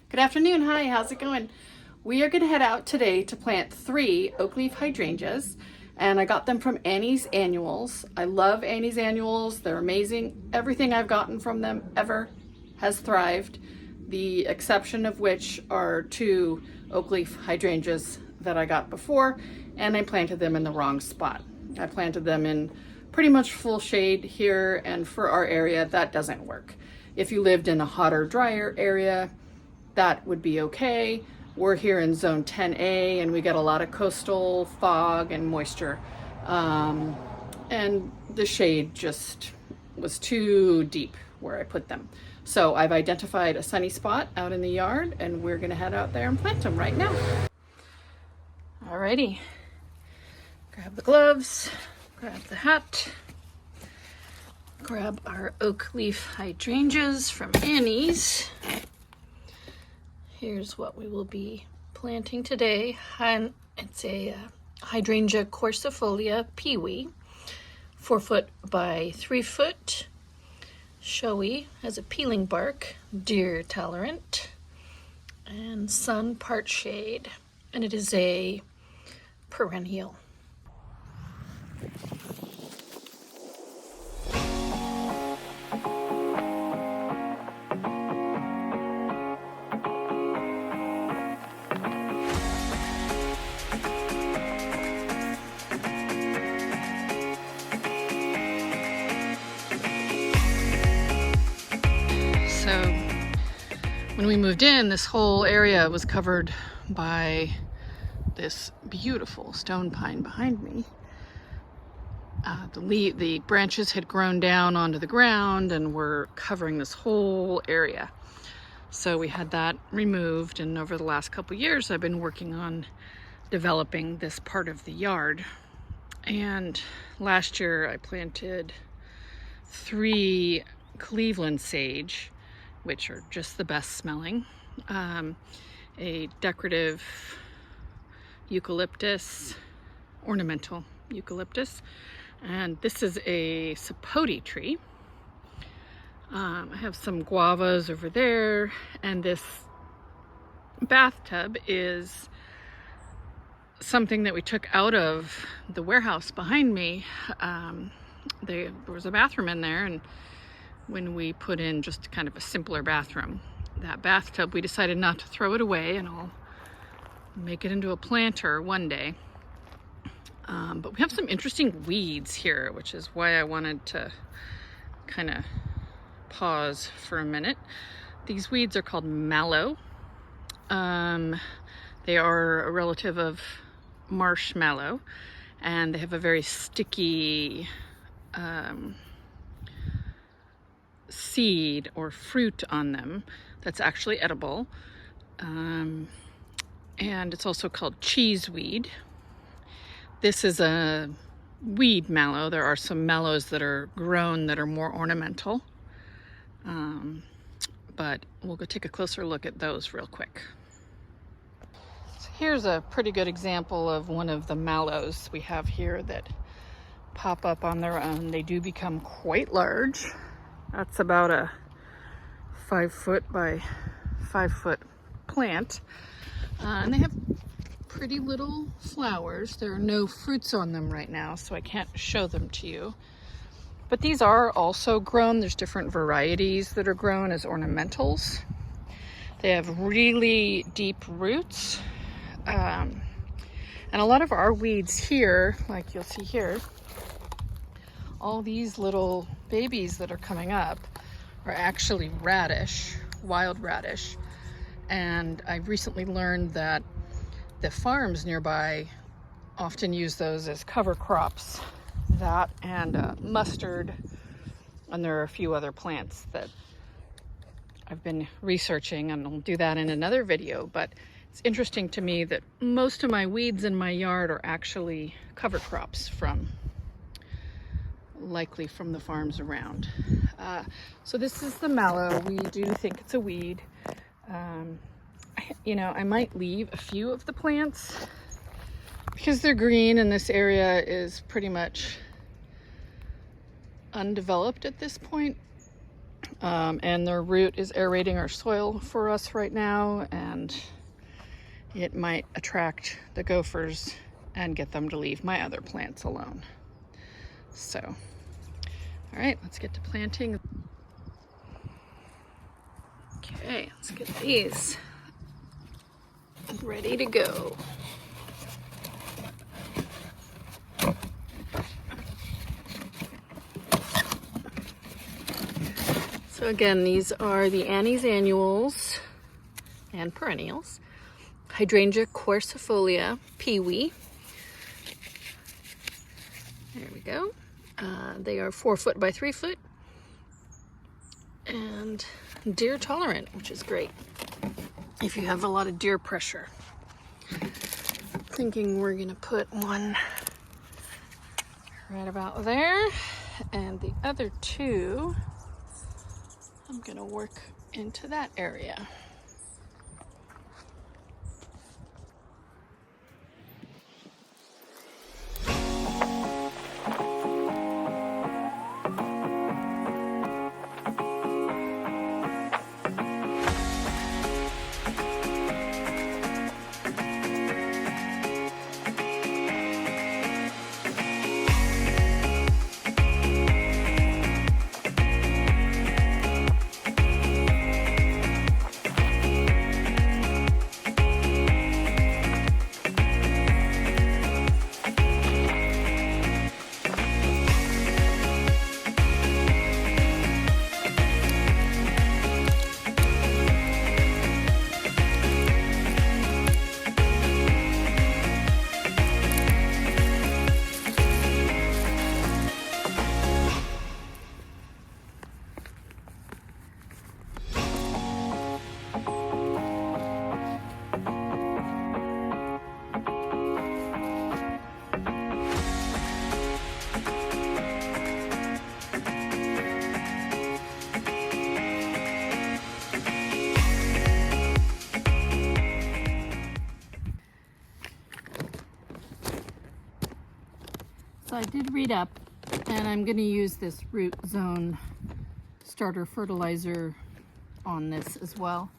Good afternoon. Hi, how's it going? We are going to head out today to plant 3 Oak Leaf Hydrangeas, and I got them from Annie's Annuals. I love Annie's Annuals. They're amazing. Everything I've gotten from them ever has thrived, the exception of which are 2 Oak Leaf Hydrangeas that I got before, and I planted them in the wrong spot. I planted them in pretty much full shade here, and for our area, that doesn't work. If you lived in a hotter, drier area, that would be okay. We're here in zone 10A and we get a lot of coastal fog and moisture. And the shade just was too deep where I put them. So I've identified a sunny spot out in the yard and we're gonna head out there and plant them right now. Alrighty, grab the gloves, grab the hat, grab our Oak Leaf Hydrangeas from Annie's. Here's what we will be planting today. It's a hydrangea corsifolia peewee, 4 foot by 3 foot, showy, has a peeling bark, deer tolerant, and sun part shade, and it is a perennial. So when we moved in, this whole area was covered by this beautiful stone pine behind me. The branches had grown down onto the ground and were covering this whole area. So we had that removed, and over the last couple years I've been working on developing this part of the yard. And last year I planted 3 Cleveland sage, which are just the best smelling, a decorative eucalyptus, ornamental eucalyptus, and this is a sapote tree. I have some guavas over there, and this bathtub is something that we took out of the warehouse behind me. There was a bathroom in there, and when we put in just kind of a simpler bathroom, that bathtub, we decided not to throw it away, and I'll make it into a planter one day. But we have some interesting weeds here, which is why I wanted to kind of pause for a minute. These weeds are called mallow. They are a relative of marshmallow, and they have a very sticky seed or fruit on them that's actually edible. And it's also called cheeseweed. This is a weed mallow. There are some mallows that are grown that are more ornamental. But we'll go take a closer look at those real quick. So here's a pretty good example of one of the mallows we have here that pop up on their own. They do become quite large. That's about a 5 foot by 5 foot plant. And they have pretty little flowers. There are no fruits on them right now, so I can't show them to you. But these are also grown. There's different varieties that are grown as ornamentals. They have really deep roots. And a lot of our weeds here, like you'll see here, all these little babies that are coming up are actually radish, wild radish. And I recently learned that the farms nearby often use those as cover crops. That and mustard, and there are a few other plants that I've been researching, and I'll do that in another video. But it's interesting to me that most of my weeds in my yard are actually cover crops likely from the farms around. So this is the mallow. We do think it's a weed. I might leave a few of the plants because they're green and this area is pretty much undeveloped at this point. And their root is aerating our soil for us right now, and it might attract the gophers and get them to leave my other plants alone. So, all right, let's get to planting. Okay, let's get these ready to go. So again, these are the Annie's annuals and perennials. Hydrangea quercifolia peewee. There we go. They are 4 foot by 3 foot and deer tolerant, which is great if you have a lot of deer pressure. Thinking we're gonna put one right about there, and the other two I'm gonna work into that area. So I did read up, and I'm going to use this root zone starter fertilizer on this as well.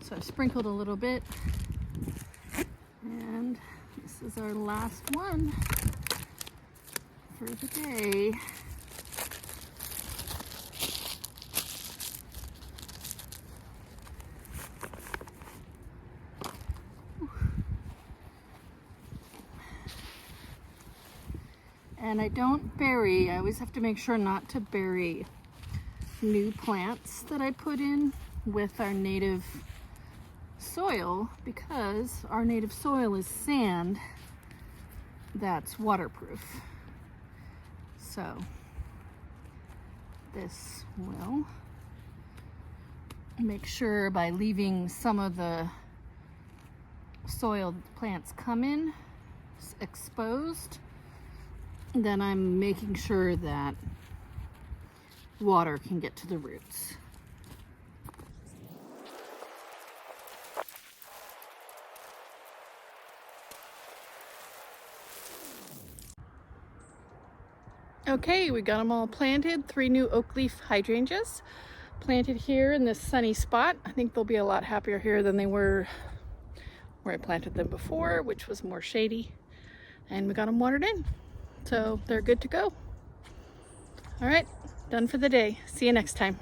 So I've sprinkled a little bit, and this is our last one for the day. And I don't bury, I always have to make sure not to bury new plants that I put in with our native soil, because our native soil is sand that's waterproof. So this will make sure, by leaving some of the soil that the plants come in exposed, then I'm making sure that water can get to the roots. Okay, we got them all planted. 3 new Oak Leaf Hydrangeas planted here in this sunny spot. I think they'll be a lot happier here than they were where I planted them before, which was more shady. And we got them watered in. So they're good to go. All right, done for the day. See you next time.